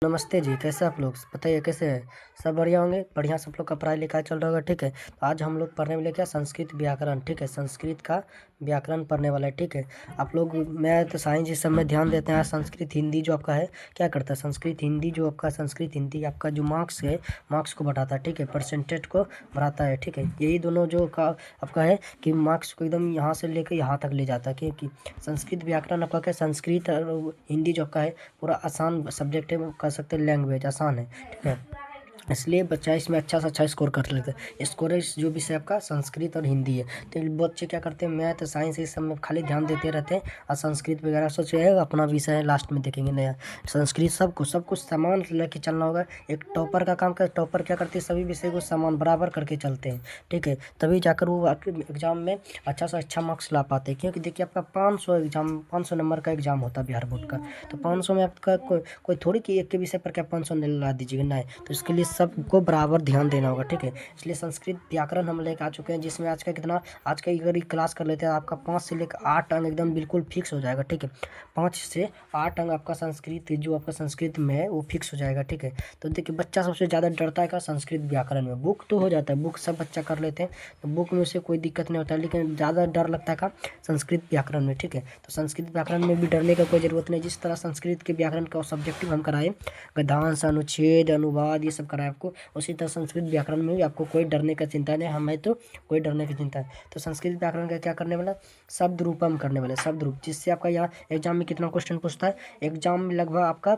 नमस्ते जी, कैसे आप लोग? बताइए कैसे हैं? सब बढ़िया होंगे? बढ़िया सब लोग का पढ़ाई लिखाई चल रहा होगा, ठीक है। तो आज हम लोग पढ़ने वाले क्या संस्कृत व्याकरण, ठीक है। संस्कृत का व्याकरण पढ़ने वाला है, ठीक है। आप लोग मैथ साइंस इस सब में ध्यान देते हैं। संस्कृत हिंदी जो आपका है क्या करता है, संस्कृत हिंदी जो आपका संस्कृत हिंदी आपका जो मार्क्स है, मार्क्स को बढ़ाता है, ठीक है। परसेंटेज को बढ़ाता है, ठीक है। यही दोनों जो का आपका है कि मार्क्स को एकदम यहाँ से लेकर यहाँ तक ले जाता है, क्योंकि संस्कृत व्याकरण आपका क्या संस्कृत और हिंदी जो आपका है पूरा आसान सब्जेक्ट है, कह सकते हैं लैंग्वेज आसान है, ठीक है। इसलिए बच्चा इसमें अच्छा से अच्छा स्कोर कर लेता है। स्कोर जो विषय आपका संस्कृत और हिंदी है, तो बच्चे क्या करते हैं मैथ साइंस इस सब में खाली ध्यान देते रहते हैं, और संस्कृत वगैरह सोचे अपना विषय है लास्ट में देखेंगे नया। संस्कृत सब कुछ सामान लेके चलना होगा। एक टॉपर का काम कर, टॉपर क्या करते हैं सभी विषय को समान बराबर करके चलते हैं, ठीक है। तभी जाकर वो एग्जाम में अच्छा से अच्छा मार्क्स ला पाते हैं। क्योंकि देखिए आपका 500 नंबर का एग्जाम होता है बिहार बोर्ड का, तो 500 में आपका कोई थोड़ी कि एक के विषय पर क्या 500 ला दीजिएगा, नहीं। तो इसके लिए सबको बराबर ध्यान देना होगा, ठीक है। इसलिए संस्कृत व्याकरण हम लेकर आ चुके हैं, जिसमें आज का कितना आज का अगर क्लास कर लेते हैं आपका 5 से लेकर 8 अंक एकदम बिल्कुल फिक्स हो जाएगा, ठीक है। 5 से 8 अंक आपका संस्कृत जो आपका संस्कृत में है वो फिक्स हो जाएगा, ठीक है। तो देखिए बच्चा सबसे ज़्यादा डरता है का संस्कृत व्याकरण में। बुक तो हो जाता है, बुक सब बच्चा कर लेते हैं, तो बुक में से कोई दिक्कत नहीं होता है, लेकिन ज़्यादा डर लगता है का संस्कृत व्याकरण में, ठीक है। तो संस्कृत व्याकरण में भी डरने का कोई ज़रूरत नहीं। जिस तरह संस्कृत के व्याकरण का सब्जेक्टिव हम कराए, गद्यांश अनुच्छेद अनुवाद ये सब कराए आपको, उसी तरह संस्कृत व्याकरण में भी आपको कोई डरने का चिंता नहीं। हमें तो कोई डरने की चिंता है। तो संस्कृत व्याकरण का क्या करने वाला, शब्द रूपम करने वाले, शब्द रूप, जिससे आपका यहाँ एग्जाम में कितना क्वेश्चन पूछता है, एग्जाम में लगभग आपका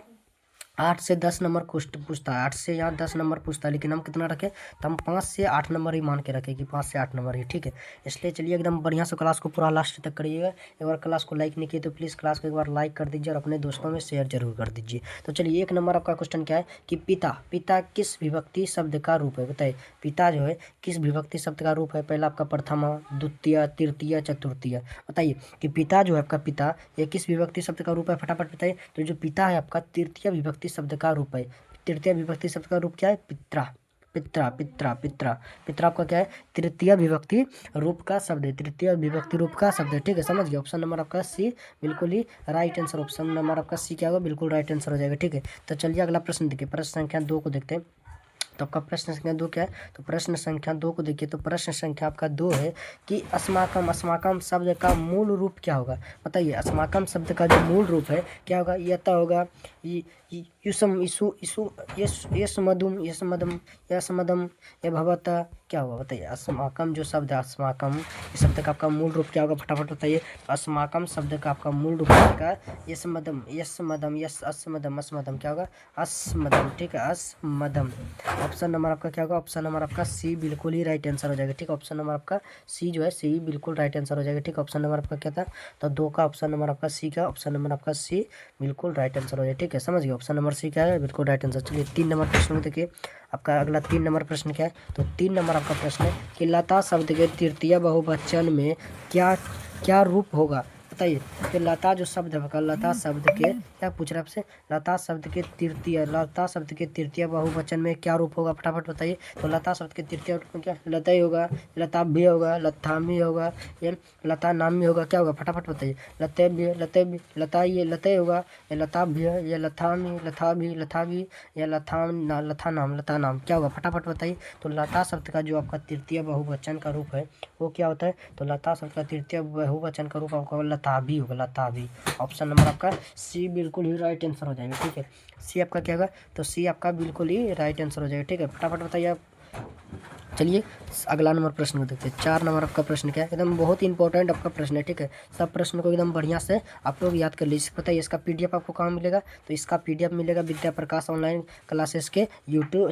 8 से 10 नंबर पूछता है। 8 से यहाँ 10 नंबर पूछता है, लेकिन हम कितना रखें, तो हम 5 से 8 नंबर ही मान के रखें कि 5 से 8 नंबर ही, ठीक है। इसलिए चलिए एकदम बढ़िया से क्लास को पूरा लास्ट तक करिएगा। एक बार क्लास को लाइक नहीं किए तो प्लीज़ क्लास को एक बार लाइक कर दीजिए और अपने दोस्तों में शेयर जरूर कर दीजिए। तो चलिए 1 नंबर आपका क्वेश्चन क्या है कि पिता किस विभक्ति शब्द का रूप है, बताइए। पिता जो है किस विभक्ति शब्द का रूप है। पहला आपका प्रथमा, द्वितीय, तृतीय, चतुर्थीय। बताइए कि पिता जो है आपका पिता ये किस विभक्ति शब्द का रूप है, फटाफट बताइए। तो जो पिता है आपका तृतीय विभक्ति शब्द का रूप है। तृतीय विभक्ति शब्द का रूप क्या है, पित्रा। पित्रा पित्रा पित्रा पित्रा आपका क्या है, तृतीय विभक्ति रूप का शब्द है, तृतीय विभक्ति रूप का शब्द है, ठीक है। समझ गए। ऑप्शन नंबर आपका सी बिल्कुल ही राइट आंसर। ऑप्शन नंबर आपका सी क्या होगा, बिल्कुल राइट आंसर हो जाएगा, ठीक है। तो चलिए अगला प्रश्न देखिए, प्रश्न संख्या 2 को देखते हैं। तो आपका प्रश्न संख्या 2 क्या है, तो प्रश्न संख्या 2 को देखिए। तो प्रश्न संख्या आपका 2 है कि अस्माकम, अस्माकम शब्द का मूल रूप क्या होगा। बताइए अस्माकम शब्द का जो मूल रूप है क्या होगा, यथा होगा युसम इसु इसु यस मधुम यस मदम यस मदम ये भवता, क्या होगा बताइए। अस्माकम जो शब्द है, अस्माकम इस शब्द का आपका मूल रूप क्या होगा, फटाफट बताइए। अस्माकम शब्द का आपका मूल रूप का यस मदम यस मदम यस अस्मदम अस्मदम क्या होगा, अस्मदम, ठीक है, अस्मदम। ऑप्शन नंबर आपका क्या होगा, ऑप्शन नंबर आपका सी बिल्कुल ही राइट आंसर हो जाएगा, ठीक है। ऑप्शन नंबर आपका सी जो है सी बिल्कुल राइट आंसर हो जाएगा, ठीक है। ऑप्शन नंबर आपका क्या था, तो 2 का ऑप्शन नंबर आपका सी का ऑप्शन नंबर आपका सी बिल्कुल राइट आंसर हो जाएगा, ठीक है। समझ गए, ऑप्शन नंबर सी क्या है, बिल्कुल राइट आंसर। चलिए 3 नंबर प्रश्न में देखिए आपका अगला 3 नंबर प्रश्न क्या है। तो 3 नंबर आपका प्रश्न है कि लता शब्द के तृतीय बहुवचन में क्या क्या रूप होगा, बताइए। तो लता जो शब्द है, लता शब्द के क्या पूछ रहा है आपसे, लता शब्द के तृतीय बहुवचन में क्या रूप होगा, फटाफट बताइए। तो लता शब्द के तृतीय रूप में क्या लता ही होगा, लता भी होगा, लतामी होगा, ये लता नामी होगा, क्या होगा फटाफट बताइए। लते भी लता ये लते होगा, ये लता भी है, ये लथामी लथा भी या लता नाम क्या होगा, फटाफट बताइए। तो लता शब्द का जो आपका तृतीय बहुवचन का रूप है वो क्या होता है, तो लता शब्द का तृतीय बहुवचन का रूप आपका लताभी होगा, लताभी। ऑप्शन नंबर आपका सी बिल्कुल ही राइट आंसर हो जाएगा, ठीक है। सी आपका क्या होगा, तो सी आपका बिल्कुल ही राइट आंसर हो जाएगा, ठीक है। फटाफट बताइए आप। चलिए अगला नंबर प्रश्न को देखते हैं। 4 नंबर आपका प्रश्न क्या है, एकदम बहुत ही इंपॉर्टेंट आपका प्रश्न है, ठीक है। सब प्रश्न को एकदम बढ़िया से आप लोग याद कर लीजिए। पता है इसका पीडीएफ आपको कहाँ मिलेगा, तो इसका पीडीएफ मिलेगा विद्या प्रकाश ऑनलाइन क्लासेस के यूट्यूब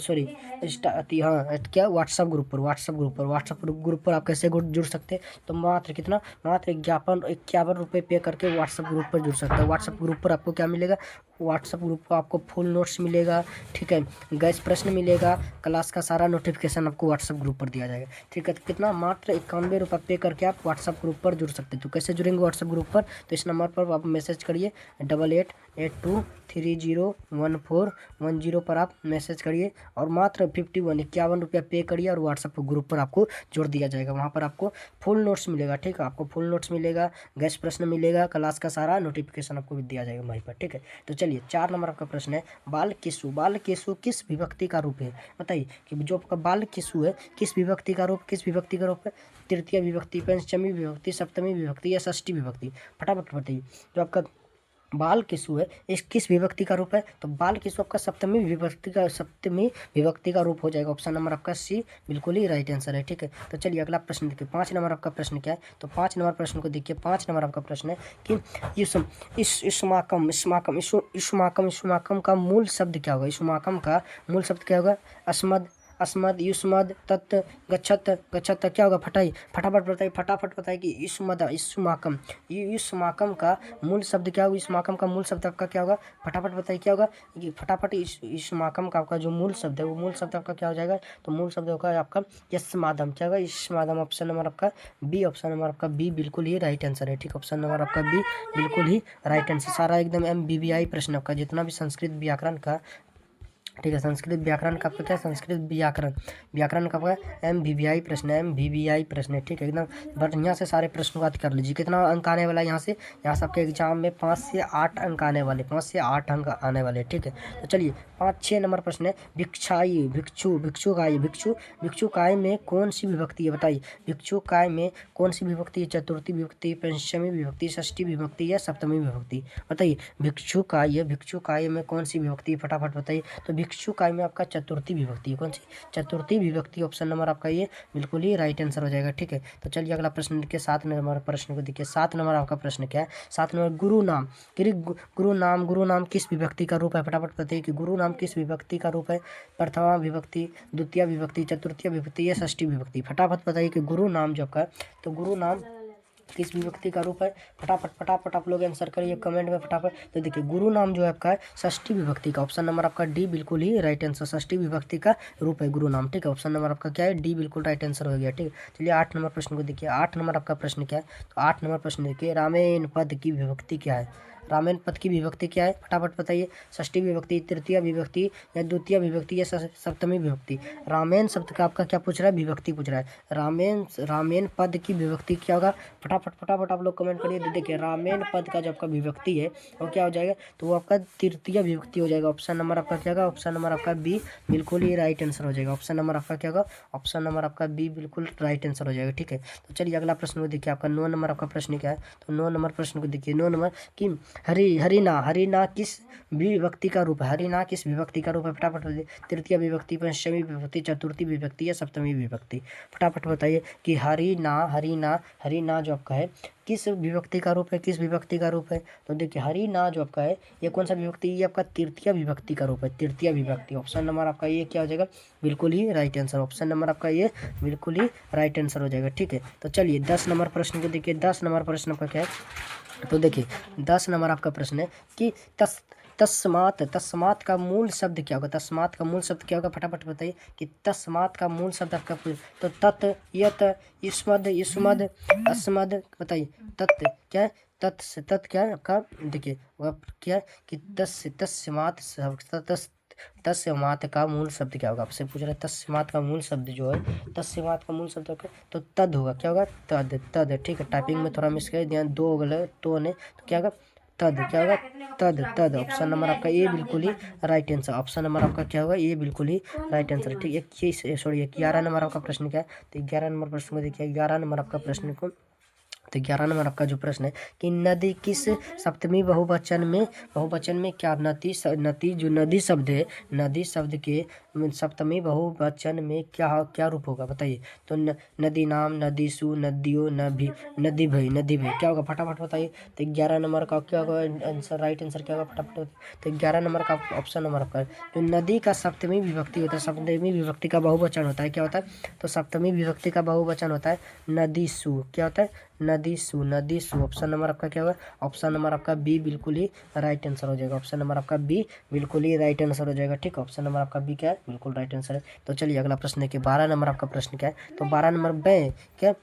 हाँ क्या व्हाट्सअप ग्रुप पर आप कैसे जुड़ सकते हैं, तो मात्र कितना, मात्र 51 रुपये पे करके व्हाट्सअप ग्रुप पर जुड़ सकते हैं। व्हाट्सअप ग्रुप पर आपको क्या मिलेगा, व्हाट्सअप ग्रुप पर आपको फुल नोट्स मिलेगा, ठीक है, गैस प्रश्न मिलेगा, क्लास का सारा नोटिफिकेशन आपको व्हाट्सअप व्हाट्सअप ग्रुप पर दिया जाएगा, ठीक है। तो कितना, मात्र 91 रुपये पे करके आप व्हाट्सअप ग्रुप पर जुड़ सकते हैं। तो कैसे जुड़ेंगे व्हाट्सअप ग्रुप पर, तो इस नंबर पर आप मैसेज करिए 8882301410 पर आप मैसेज करिए और मात्र 51 रुपया पे करिए और व्हाट्सअप ग्रुप पर आपको जोड़ दिया जाएगा। वहाँ पर आपको फुल नोट्स मिलेगा, ठीक है, आपको फुल नोट्स मिलेगा, गेस्ट प्रश्न मिलेगा, क्लास का सारा नोटिफिकेशन आपको भी दिया जाएगा वहीं पर, ठीक है। तो चलिए 4 नंबर आपका प्रश्न है, बाल केसु। बाल केसु किस विभक्ति का रूप है, बताइए कि जो आपका बाल केसु है किस विभक्ति का रूप, किस विभक्ति का रूप है, तृतीय विभक्ति, पंचमी विभक्ति, सप्तमी विभक्ति या षष्ठी विभक्ति, फटाफट बताइए। जो आपका बाल केसु है इस किस विभक्ति का रूप है, तो बाल केसु आपका सप्तमी विभक्ति का रूप हो जाएगा। ऑप्शन नंबर आपका सी बिल्कुल ही राइट आंसर है, ठीक है। तो चलिए अगला प्रश्न देखिए, 5 नंबर आपका प्रश्न क्या है, तो 5 नंबर प्रश्न को देखिए। 5 नंबर आपका प्रश्न है कि इस्माकम का मूल शब्द क्या होगा। इस्माकम का मूल शब्द क्या होगा, अस्मद, युष्मद, तत्, गच्छत, क्या होगा, फटाफट बताइए कि इस्माकम का मूल शब्द क्या होगा। इस्माकम का मूल शब्द आपका क्या होगा, फटाफट बताइए क्या होगा, फटाफट। इस्माकम का आपका जो मूल शब्द है वो मूल शब्द आपका क्या हो जाएगा, तो मूल शब्द होगा आपका यस्मादम, क्या होगा, इस्मादम। ऑप्शन नंबर आपका बी, ऑप्शन नंबर आपका बी बिल्कुल ही राइट आंसर है, ठीक। ऑप्शन नंबर आपका बी बिल्कुल ही राइट आंसर। सारा एकदम MBBI प्रश्न आपका जितना भी संस्कृत व्याकरण का, ठीक है, संस्कृत व्याकरण का आपका क्या, संस्कृत व्याकरण का आपका MBBI प्रश्न है, MBBI प्रश्न है, ठीक है। एकदम बढ़िया से सारे प्रश्नों का कर लीजिए। कितना अंक आने वाला है यहाँ से आपके एग्जाम में 5 से 8 अंक आने वाले, 5 से 8 अंक आने वाले, ठीक है। तो चलिए 5-6 नंबर प्रश्न है, भिक्षाई, भिक्षु काय में कौन सी विभक्ति है, बताइए। भिक्षु काय में कौन सी विभक्ति है, चतुर्थी विभक्ति, पंचमी विभक्ति, षष्ठी विभक्ति या सप्तमी विभक्ति, बताइए। भिक्षु काय में कौन सी विभक्ति, फटाफट बताइए। तो भिक्षु काय में आपका चतुर्थी विभक्ति, कौन सी, चतुर्थी विभक्ति। ऑप्शन नंबर आपका ये बिल्कुल ही राइट आंसर हो जाएगा, ठीक है। तो चलिए अगला प्रश्न देखिए, 7 नंबर प्रश्न को देखिए। 7 नंबर आपका प्रश्न क्या है, 7 नंबर गुरु नाम किस विभक्ति का रूप है, फटाफट बताइए कि गुरु नाम किस विभक्ति का रूप है, प्रथमा विभक्ति, द्वितीय विभक्ति, चतुर्थी विभक्ति या षष्ठी विभक्ति, फटाफट बताइए कि गुरु नाम जो आपका है, तो गुरु नाम किस विभक्ति का रूप है, फटाफट आप लोग आंसर करिए कमेंट में फटाफट। तो देखिए गुरु नाम जो है आपका है षष्ठी विभक्ति का, ऑप्शन नंबर आपका डी बिल्कुल ही राइट आंसर, षष्ठी विभक्ति का रूप है गुरु नाम, ठीक है। ऑप्शन नंबर आपका क्या है, डी बिल्कुल राइट आंसर हो गया, ठीक है। चलिए 8 नंबर प्रश्न को देखिए। 8 नंबर आपका प्रश्न क्या है, तो 8 नंबर प्रश्न देखिए, रामेण पद की विभक्ति क्या है, रामेण पद की विभक्ति क्या है, फटाफट बताइए। षष्ठी विभक्ति, तृतीय विभक्ति या द्वितीय विभक्ति या सप्तमी विभक्ति। रामेण शब्द का आपका क्या पूछ रहा है, विभक्ति पूछ रहा है। रामेण पद की विभक्ति क्या होगा, फटाफट आप लोग कमेंट करिए। देखिए रामेण पद का जो आपका विभक्ति है वो क्या हो जाएगा, तो वो आपका तृतीय विभक्ति हो जाएगा। ऑप्शन नंबर आपका क्या होगा, ऑप्शन नंबर आपका बी बिल्कुल ही राइट आंसर हो जाएगा। ऑप्शन नंबर आपका क्या होगा, ऑप्शन नंबर आपका बी बिल्कुल राइट आंसर हो जाएगा, ठीक है। तो चलिए अगला प्रश्न को देखिए, आपका 9 नंबर आपका प्रश्न क्या है, तो 9 नंबर प्रश्न को देखिए। 9 नंबर कि हरिना किस विभक्ति का रूप है, हरिना किस विभक्ति का रूप है, फटाफट बताइए। तृतीय विभक्ति, पंचमी विभक्ति, चतुर्थी विभक्ति या सप्तमी विभक्ति, फटाफट बताइए कि हरिना जो आपका है किस विभक्ति का रूप है, किस विभक्ति का रूप है। तो देखिए हरिना जो आपका है ये कौन सा विभक्ति, ये आपका तृतीय विभक्ति का रूप है, तृतीय विभक्ति। ऑप्शन नंबर आपका ये क्या हो जाएगा, बिल्कुल ही राइट आंसर। ऑप्शन नंबर आपका ये बिल्कुल ही राइट आंसर हो जाएगा, ठीक है। तो चलिए 10 नंबर प्रश्न को देखिए। 10 नंबर प्रश्न आपका क्या है, तो देखिए 10 नंबर आपका प्रश्न है कि तस्मात का मूल शब्द क्या होगा, तस्मात का मूल शब्द क्या होगा, फटाफट बताइए कि तस्मात का मूल शब्द आपका, तो तत्, यत, युष्मद, अस्मद, बताइए। तत् क्या है, तत् क्या है आपका, देखिए वह क्या है कि तस्मात का मूल शब्द क्या होगा, आपसे पूछ रहा है तस्मात का मूल शब्द जो है, तस्मात का मूल शब्द तो तद होगा, क्या होगा, तद, ठीक है। टाइपिंग में थोड़ा मिस कर ध्यान, दो गले तो ने, तो क्या होगा, तद, क्या होगा, तद। ऑप्शन नंबर आपका ये बिल्कुल ही राइट आंसर। ऑप्शन नंबर आपका क्या होगा, ये बिल्कुल ही राइट आंसर, ठीक है। 11 नंबर आपका प्रश्न क्या है, तो 11 नंबर प्रश्न को देखिए। 11 नंबर आपका प्रश्न को, तो 11 नंबर आपका जो प्रश्न है कि नदी किस सप्तमी बहुवचन में क्या, नदी जो नदी शब्द है, नदी शब्द के सप्तमी बहुवचन में क्या रूप होगा, बताइए। तो नदी नाम, नदीसु, नदियों, नदी भई, क्या होगा, फटाफट बताइए। तो 11 नंबर का क्या होगा आंसर, राइट आंसर क्या होगा, फटाफट। तो 11 नंबर का ऑप्शन नंबर आपका जो नदी का सप्तमी विभक्ति होता है, सप्तमी विभक्ति का बहुवचन होता है, क्या होता है, तो सप्तमी विभक्ति का बहुवचन होता है नदीसु, क्या होता है, नदीसु नदीसु। ऑप्शन नंबर आपका क्या होगा? ऑप्शन नंबर आपका बी बिल्कुल ही राइट आंसर हो जाएगा। ऑप्शन नंबर आपका बी बिल्कुल ही राइट आंसर हो जाएगा। ठीक है, ऑप्शन नंबर आपका बी क्या है? बिल्कुल राइट आंसर है। तो चलिए अगला प्रश्न देखिए, 12 नंबर आपका प्रश्न क्या है? तो 12 नंबर ब क्या,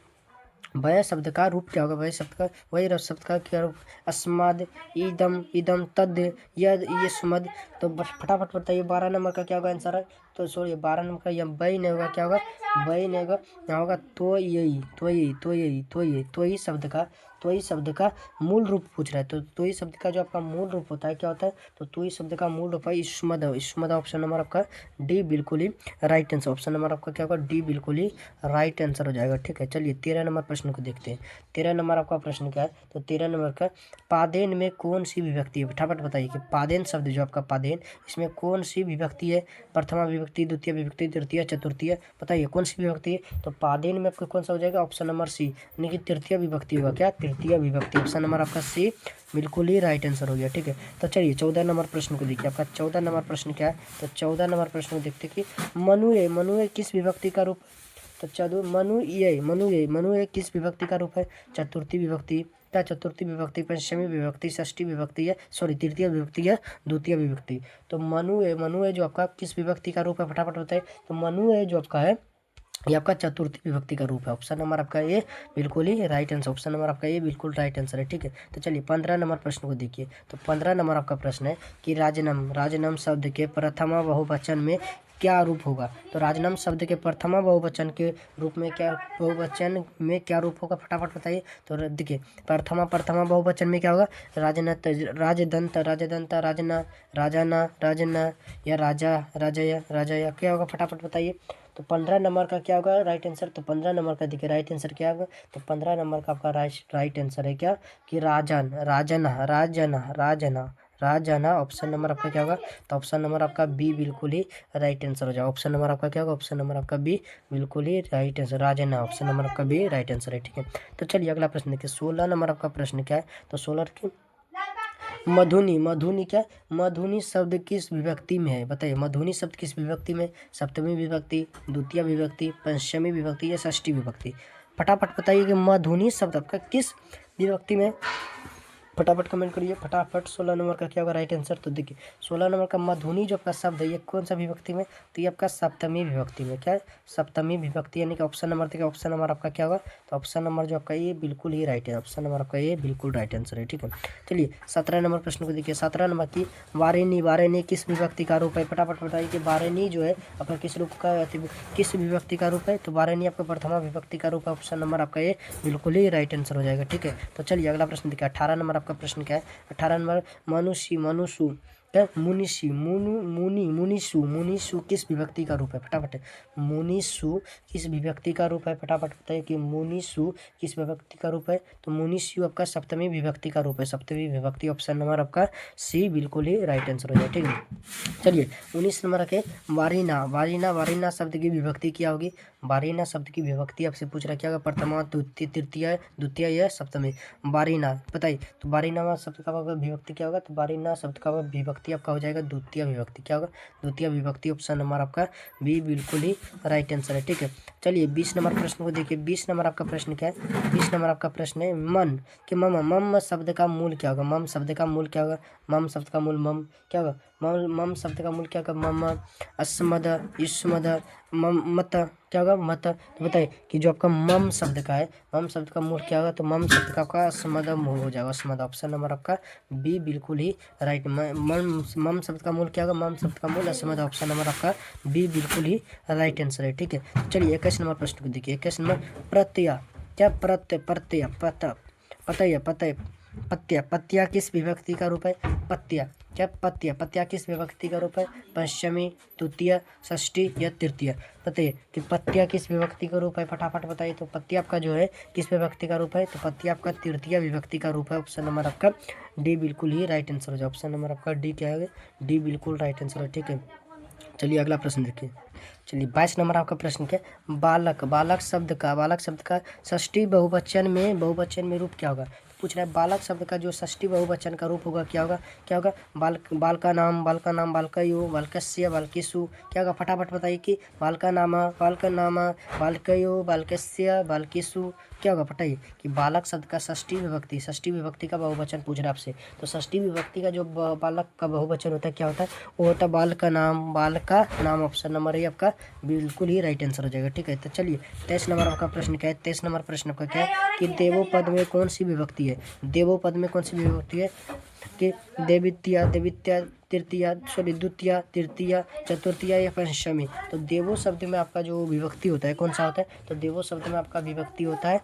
वह शब्द का रूप क्या होगा? वह शब्द का, वही शब्द का क्या रूप? अस्मद, इदम, इदम, तद, यद, ये सुमद। तो फटाफट बताइए 12 नंबर का क्या होगा आंसर है? तो सॉरी 12 नंबर का यह बई नहीं होगा, क्या होगा? बई नहीं होगा, यहाँ होगा तो यही, तो यही, तो यही, तो ये, तो ही शब्द का, तो ही शब्द का मूल रूप पूछ रहा है। तो ही शब्द का जो आपका मूल रूप होता है क्या होता है? तो ही शब्द का मूल रूप है इस्मद। इस्मद ऑप्शन नंबर आपका डी बिल्कुल ही राइट आंसर। ऑप्शन नंबर आपका क्या होगा? डी बिल्कुल ही राइट आंसर हो जाएगा। ठीक है, चलिए 13 नंबर प्रश्न को देखते हैं। 13 नंबर आपका प्रश्न क्या है? तो 13 नंबर का पादेन में कौन सी विभक्ति है? फटाफट बताइए कि पादेन शब्द जो आपका पादेन, इसमें कौन सी विभक्ति है? प्रथमा विभक्ति, द्वितीय विभक्ति, तृतीय, चतुर्थीय, बताइए कौन सी विभक्ति है? तो पादेन में आपका कौन सा हो जाएगा? ऑप्शन नंबर सी, यानी कि तृतीय विभक्ति होगा। क्या? तृतीय विभक्ति। ऑप्शन नंबर आपका सी बिल्कुल ही राइट आंसर हो गया। ठीक है, तो चलिए 14 नंबर प्रश्न को देखिए। आपका 14 नंबर प्रश्न क्या है? तो 14 नंबर प्रश्न को देखते कि मनुए, मनुए किस विभक्ति का रूप? तो चलो मनुए, मनुए, मनुए किस विभक्ति का रूप है? चतुर्थी विभक्ति, क्या चतुर्थी विभक्ति, पंचमी विभक्ति, षष्ठी विभक्ति है, सॉरी तृतीय विभक्ति है, द्वितीय विभक्ति। तो मनुए, मनुए जो आपका किस विभक्ति का रूप है? फटाफट बताइए। तो मनुए जो आपका है ये आपका चतुर्थी विभक्ति का रूप है। ऑप्शन नंबर आपका ये बिल्कुल ही राइट आंसर। ऑप्शन नंबर आपका ये बिल्कुल राइट आंसर है। ठीक है, तो चलिए 15 नंबर प्रश्न को देखिए। तो 15 नंबर आपका प्रश्न है कि राजनम, राजनम शब्द के प्रथमा बहुवचन में क्या रूप होगा? तो राजनम शब्द के प्रथमा बहुवचन के रूप में क्या, बहुवचन में क्या रूप होगा? फटाफट बताइए। तो देखिए प्रथमा, प्रथमा बहुवचन में क्या होगा? राजनत, राजदंत, राजदंत, राजना, राजाना, राजना, या राजा, राजया, राजया, क्या होगा? फटाफट बताइए। तो 15 नंबर का क्या होगा राइट आंसर? तो 15 नंबर का देखिए राइट आंसर क्या होगा? तो 15 नंबर का आपका राइट आंसर है क्या? कि राजन, राजना, राजना, राजना, राजना। ऑप्शन नंबर आपका क्या होगा? तो ऑप्शन नंबर आपका बी बिल्कुल ही राइट आंसर हो जाएगा। ऑप्शन नंबर आपका क्या होगा? ऑप्शन नंबर आपका बी बिल्कुल ही राइट आंसर, राजना। ऑप्शन नंबर आपका बी राइट आंसर है। ठीक है, तो चलिए अगला प्रश्न देखिए। 16 नंबर आपका प्रश्न क्या है? तो 16 की मधुनी, मधुनी क्या? मधुनी शब्द किस विभक्ति में है? बताइए मधुनी शब्द किस विभक्ति में? सप्तमी विभक्ति, द्वितीय विभक्ति, पंचमी विभक्ति या षष्ठी विभक्ति? फटाफट बताइए कि मधुनी शब्द आपका किस विभक्ति में? फटाफट कमेंट करिए फटाफट। 16 नंबर का क्या होगा राइट आंसर? तो देखिए 16 नंबर का मधुनी जो आपका शब्द है ये कौन सा विभक्ति में? तो ये आपका सप्तमी विभक्ति में। क्या है? सप्तमी विभक्ति, यानी कि ऑप्शन नंबर देखिए, ऑप्शन नंबर आपका क्या होगा? तो ऑप्शन नंबर जो आपका ये बिल्कुल ही राइट है। ऑप्शन नंबर आपका ये बिल्कुल राइट आंसर है। ठीक है, चलिए 17 नंबर प्रश्न को देखिए। 17 नंबर की वारिनी, वारिनी किस विभक्ति का रूप है? फटाफट बताइए कि वारिनी जो है आपका किस रूप का, किस विभक्ति का रूप है? तो वारिनी आपका प्रथमा विभक्ति का रूप है। ऑप्शन नंबर आपका ये बिल्कुल ही राइट आंसर हो जाएगा। ठीक है, तो चलिए अगला प्रश्न देखिए। 18 नंबर आपका प्रश्न क्या है? 18 नंबर मनुष्य, मनुष्य क्या? मुनिषु, मुनु, मुनि, मुनिषु, मुनिषु किस विभक्ति का रूप है? फटाफट मुनिषु किस विभक्ति का रूप है? फटाफट बताइए कि मुनिषु किस विभक्ति का रूप है? तो मुनिषु आपका सप्तमी विभक्ति का रूप है। सप्तमी विभक्ति। ऑप्शन नंबर आपका सी बिल्कुल ही राइट आंसर हो जाए। ठीक है, चलिए 19 नंबर रखे वारिना, वारिना, वारिना शब्द की विभक्ति क्या होगी? वारिना शब्द की विभक्ति आपसे पूछ रहा है क्या होगा? प्रथमा, द्वितीय, तृतीय, द्वितीय या सप्तमी? वारिना बताइए। तो वारिना शब्द का विभक्ति क्या होगा? तो वारिना शब्द का विभक्ति आपका हो जाएगा द्वितीय विभक्ति। क्या होगा? द्वितीय विभक्ति। ऑप्शन नंबर आपका बी बिल्कुल ही राइट आंसर है। ठीक है, चलिए 20 नंबर प्रश्न को देखिए। 20 नंबर आपका प्रश्न क्या है? 20 नंबर आपका प्रश्न है मन कि मम, मम शब्द का मूल क्या होगा? मम शब्द का मूल क्या होगा? मम शब्द का मूल मम क्या होगा? मम शब्द का मूल क्या होगा? मम, अस्मद, युष्मद, मम, मत क्या होगा? मत। तो बताइए कि जो आपका मम शब्द का है, मम शब्द का मूल क्या होगा? तो मम शब्द का आपका अस्मद मूल हो जाएगा। अस्मद। ऑप्शन नंबर आपका बी बिल्कुल ही राइट। मम शब्द का मूल क्या होगा? मम शब्द का मूल अस्मद। ऑप्शन नंबर आपका बी बिल्कुल ही राइट आंसर है। ठीक है, तो चलिए 21 नंबर प्रश्न को देखिए। 21 नंबर प्रत्यय क्या? प्रत्यय, प्रत्यय, पत, पतय, पतय, पत्या, पत्या किस विभक्ति का रूप है? पत्या क्या? पत्या, पत्या किस विभक्ति का रूप है? पंचमी, द्वितीय, षष्ठी या तृतीय? बताइए कि पत्या किस विभक्ति का रूप है? फटाफट बताइए। तो पत्या आपका जो है किस विभक्ति का रूप है? तो पत्या आपका तृतीय विभक्ति का रूप है। ऑप्शन नंबर आपका डी बिल्कुल ही राइट आंसर हो जाए। ऑप्शन नंबर आपका डी क्या है? डी बिल्कुल राइट आंसर है। ठीक है, चलिए अगला प्रश्न देखिए। चलिए 22 नंबर आपका प्रश्न क्या? बालक, बालक शब्द का, बालक शब्द का षष्ठी बहुवचन में रूप क्या होगा? पूछ रहा है बालक शब्द का जो षष्ठी बहुवचन का रूप होगा क्या होगा? क्या होगा? बाल, बाल का नाम, बालकयो, बालकस्य, बालकिसु। क्या होगा? फटाफट बताइए कि बाल का नाम, बालकयो, बालकस्य, बालकिसु, क्या होगा बताइए कि बालक शब्द का षष्ठी विभक्ति का बहुवचन पूछ रहा है आपसे। तो षष्ठी विभक्ति का जो बालक का बहुवचन होता है क्या होता है, वो होता है बाल का नाम। ऑप्शन नंबर ए आपका बिल्कुल ही राइट आंसर हो जाएगा। ठीक है, तो चलिए 23 नंबर आपका प्रश्न क्या है। 23 नंबर प्रश्न आपका क्या है कि देवो पद में कौन सी विभक्ति है। देवो पद में कौन सी विभक्ति है कि देवित्या द्वितीया तृतीया चतुर्थीया या पंचमी। तो देवो शब्द में आपका जो विभक्ति होता है कौन सा होता है, तो देवो शब्द में आपका विभक्ति होता है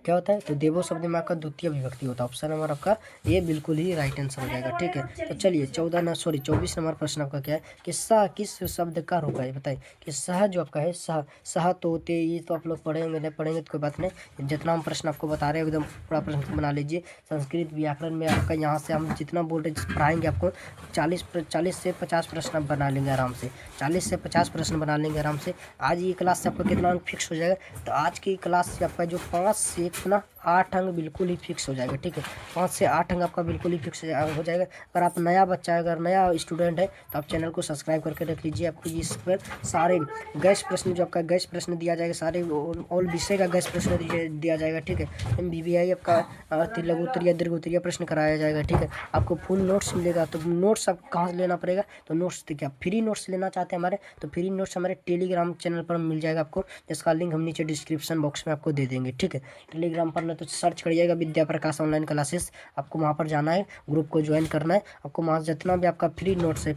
क्या होता है, तो देवो शब्द में आपका द्वितीय विभक्ति होता है। ऑप्शन नंबर आपका ये बिल्कुल ही राइट आंसर हो जाएगा। ठीक है, तो चलिए 24 नंबर प्रश्न आपका क्या है कि सह किस शब्द का रूप है। बताइए कि सह जो आपका है सह तोते, ये तो आप लोग पढ़ेंगे नहीं पढ़ेंगे तो कोई बात नहीं, जितना हम प्रश्न आपको बता रहे हैं एकदम पूरा प्रश्न बना लीजिए। संस्कृत व्याकरण में आपका यहाँ से हम जितना बोल रहे पढ़ाएंगे आपको 40 से 50 प्रश्न आप बना लेंगे आराम से। 40 से 50 प्रश्न बना लेंगे आराम से। आज ये क्लास से आपका कितना अंक फिक्स हो जाएगा, तो आज की क्लास से आपका जो 5 से कितना 8 अंक बिल्कुल ही फिक्स हो जाएगा। ठीक है, 5 से 8 अंक आपका बिल्कुल ही फिक्स हो जाएगा। अगर आप नया बच्चा है, अगर नया स्टूडेंट है, तो आप चैनल को सब्सक्राइब करके रख लीजिए। आपको इस पर सारे गैस प्रश्न जो आपका गैस प्रश्न दिया जाएगा, सारे ऑल विषय का गैस प्रश्न दिया जाएगा। ठीक है, MBBI आपका लघु उत्तरीय दीर्घ उत्तरीय प्रश्न कराया जाएगा। ठीक है, आपको फुल नोट्स मिलेगा। तो नोट्स आप कहाँ से लेना पड़ेगा, तो नोट्स देखिए आप फ्री नोट्स लेना चाहते हैं हमारे, तो फ्री नोट्स हमारे टेलीग्राम चैनल पर मिल जाएगा आपको, जिसका लिंक हम नीचे डिस्क्रिप्शन बॉक्स में आपको दे देंगे। ठीक है, टेलीग्राम पर तो सर्च करिएगा विद्या प्रकाश ऑनलाइन क्लासेस, आपको वहाँ पर जाना है, ग्रुप को ज्वाइन करना है। आपको वहाँ जितना भी आपका फ्री नोट्स है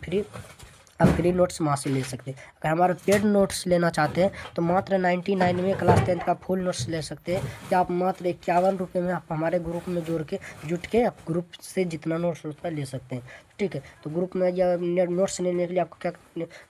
आप फ्री नोट्स वहाँ से ले सकते हैं। अगर हमारे पेड नोट्स लेना चाहते हैं तो मात्र 99 में क्लास 10 का फुल नोट्स ले सकते हैं, या आप मात्र 51 रुपये में आप हमारे ग्रुप में जुट के आप ग्रुप से जितना नोट्स होता है ले सकते हैं। ठीक है, तो ग्रुप में या नोट्स लेने के लिए आपको क्या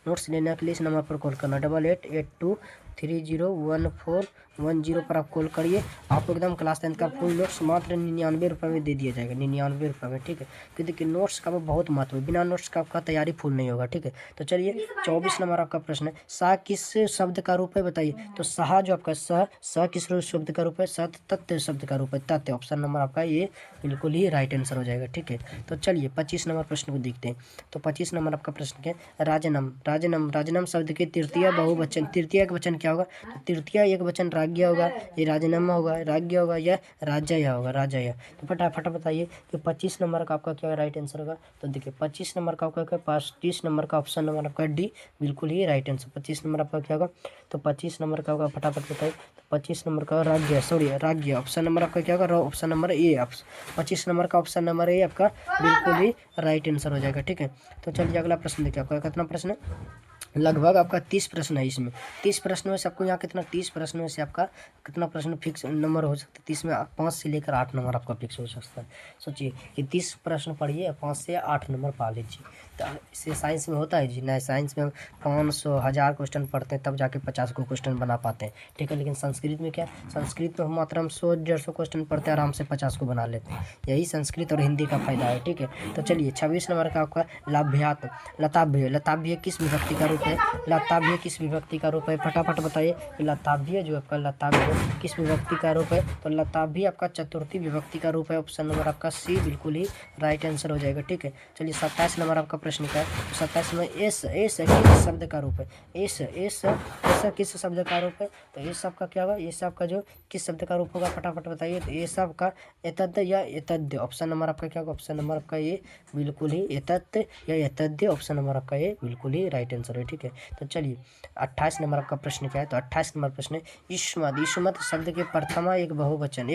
नोट्स लेने के लिए इस नंबर पर कॉल करना 8882301410 पर आप कॉल करिए। आपको एकदम क्लास 10 का फुल नोट्स मात्र 99 रुपये में दे दिया जाएगा, 99 रुपये में। ठीक है, तो देखिए नोट्स का बहुत महत्व है, बिना नोट्स का आपका तैयारी फुल नहीं होगा। ठीक है, तो चलिए 24 नंबर आपका प्रश्न है, सा किस शब्द का रूप है। बताइए, तो सहा जो आपका स किस शब्द का रूप है, सत तथ्य शब्द का रूप है, तथ्य। ऑप्शन नंबर आपका ये बिल्कुल ही राइट आंसर हो जाएगा। ठीक है, तो चलिए 25 नंबर प्रश्न को देखते हैं। तो 25 नंबर आपका प्रश्न क्या है, राजनम शब्द के तृतीय बहुवचन, तृतीय एक वचन क्या होगा, तो तृतीय एक वचन राज्ञ होगा, ये राजनम होगा, राज्ञ होगा, या राजय होगा, राजय। तो फटाफट बताइए कि 25 नंबर का आपका क्या राइट आंसर होगा। तो देखिए 25 नंबर का आपका 25 नंबर का ऑप्शन नंबर आपका डी बिल्कुल ही राइट आंसर। 25 नंबर आपका क्या होगा, तो 25 नंबर का होगा, फटाफट बताइए। तो 25 नंबर का राज्य ऑप्शन नंबर आपका क्या होगा, ऑप्शन नंबर ए। 25 नंबर का ऑप्शन नंबर ए आपका बिल्कुल ही राइट आंसर हो जाएगा। ठीक है, तो चलिए अगला प्रश्न देखिए आपका कितना प्रश्न है, लगभग आपका 30 प्रश्न है इसमें। 30 प्रश्नों में से आपको यहाँ कितना 30 प्रश्नों में से आपका कितना प्रश्न फिक्स नंबर हो सकता है, 30 में 5 से लेकर 8 नंबर आपका फिक्स हो सकता है। सोचिए कि 30 प्रश्न पढ़िए, 5 से 8 नंबर पा लीजिए। तो इससे साइंस में होता है जी, नहीं साइंस में 500 1000 क्वेश्चन पढ़ते हैं तब जाके 50 को क्वेश्चन बना पाते हैं। ठीक है, लेकिन संस्कृत में क्या, संस्कृत में मात्र हम 100 150 क्वेश्चन पढ़ते हैं, आराम से 50 को बना लेते हैं। यही संस्कृत और हिंदी का फायदा है। ठीक है, तो चलिए 26 नंबर का आपका लाभ्यात लताभ्य किस विभक्ति का रूप है, लताभ्य किस विभक्ति का रूप है, फटाफट बताइए। लताभ्य जो आपका लताभ्य किस विभक्ति का रूप है, तो लताभ्य आपका चतुर्थी विभक्ति का रूप है। ऑप्शन नंबर आपका सी बिल्कुल ही राइट आंसर हो जाएगा। ठीक है, चलिए 27 नंबर आपका प्रश्न क्या है, तो 27 में एस किस शब्द का रूप है, एस किस शब्द का रूप है, तो ये सब का क्या होगा, ये सब का जो किस शब्द का रूप होगा, फटाफट बताइए। तो ये सब का एतद्य या एतद्य, ऑप्शन नंबर आपका क्या होगा, ऑप्शन नंबर आपका ये बिल्कुल ही एतद्य या एतद्य, ऑप्शन नंबर आपका ये बिल्कुल ही राइट आंसर है। ठीक है, तो चलिए 28 नंबर आपका प्रश्न क्या है, तो 28 नंबर प्रश्न है युष्मत शब्द के प्रथमा एक वचन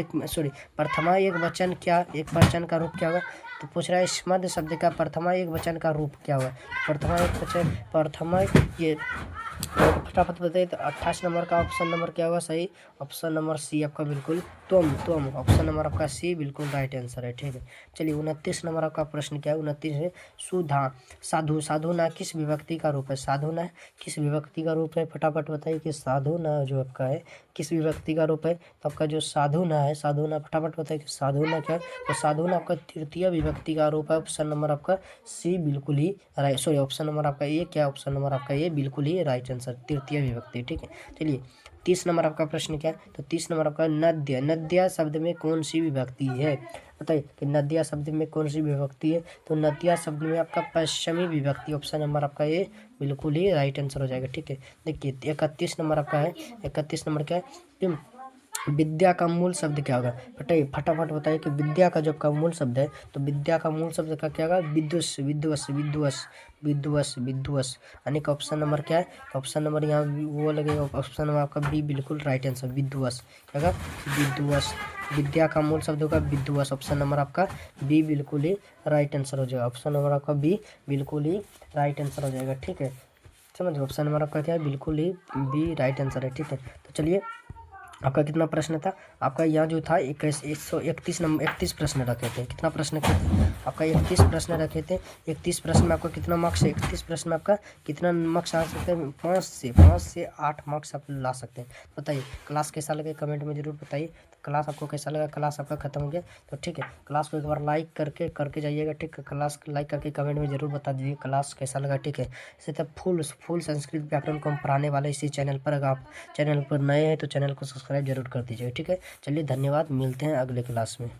क्या, एक वचन का रूप क्या होगा। तो पूछ रहा है युष्मत शब्द का प्रथमा एक वचन का रूप क्या होगा, प्रथमा ये फटाफट बताइए। तो 28 नंबर का ऑप्शन नंबर क्या होगा सही, ऑप्शन नंबर सी आपका बिल्कुल तुम ऑप्शन नंबर आपका सी बिल्कुल राइट आंसर है। ठीक है, चलिए 29 नंबर आपका प्रश्न क्या है, 29 है साधु ना किस विभक्ति का रूप है, साधु ना किस विभक्ति का रूप है, फटाफट बताइए कि साधु ना जो आपका है किस विभक्ति का रूप है। तो आपका जो साधु ना फटाफट बताइए कि साधु ना क्या है, तो साधु ना आपका तृतीय विभक्ति का रूप है। ऑप्शन नंबर आपका सी बिल्कुल ही राइट, सॉरी ऑप्शन नंबर आपका ये क्या, ऑप्शन नंबर आपका ये बिल्कुल ही राइट आंसर, तृतीय विभक्ति। ठीक है, चलिए 30 नंबर आपका प्रश्न क्या है, तो 30 नंबर आपका नद्य शब्द में कौन सी विभक्ति है। बताइए कि नदिया शब्द में कौन सी विभक्ति है, तो नदिया शब्द में आपका पश्चिमी विभक्ति, ऑप्शन नंबर आपका ये बिल्कुल ही राइट आंसर हो जाएगा। ठीक है, देखिए 31 नंबर आपका है, 31 नंबर क्या है, विद्या का मूल शब्द क्या होगा? बताइए, फटाफट बताइए कि विद्या का जब का मूल शब्द है तो विद्या का मूल शब्द का क्या होगा? विद्वस, विद्वस, विद्वस, विद्वस, विद्वस। यानी कि ऑप्शन नंबर क्या है? ऑप्शन नंबर यहाँ वो लगेगा, ऑप्शन नंबर आपका बी बिल्कुल राइट आंसर, विद्वस। क्या होगा? विद्वस। विद्या का मूल शब्द होगा विद्वस। ऑप्शन नंबर आपका बी बिल्कुल ही राइट आंसर हो जाएगा। ऑप्शन नंबर आपका बी बिल्कुल ही राइट आंसर हो जाएगा। ठीक है, समझ गए? ऑप्शन नंबर आपका क्या है? बिल्कुल ही बी राइट आंसर है। ठीक है, तो चलिए, आपका कितना प्रश्न था? आपका यहाँ जो था 131 नंबर 31 प्रश्न रखे थे। कितना प्रश्न रखे थे? आपका 31 प्रश्न रखे थे। 31 प्रश्न में आपका कितना मार्क्स है? 31 प्रश्न में आपका कितना मार्क्स आ सकते हैं? 5 से 8 मार्क्स आप ला सकते हैं। बताइए क्लास कैसा लगे, कमेंट में जरूर बताइए। तो क्लास आपको कैसा लगा? क्लास आपका खत्म हो गया तो ठीक है, क्लास को एक बार लाइक करके जाइएगा। ठीक है, क्लास लाइक करके कमेंट में जरूर बता दीजिए क्लास कैसा लगा। ठीक है, इसी तरह फुल संस्कृत व्याकरण को हम पढ़ाने वाले इसी चैनल पर। अगर आप चैनल पर नए हैं तो चैनल को सब्सक्राइब जरूर कर दीजिएगा। ठीक है, चलिए धन्यवाद, मिलते हैं अगले क्लास में।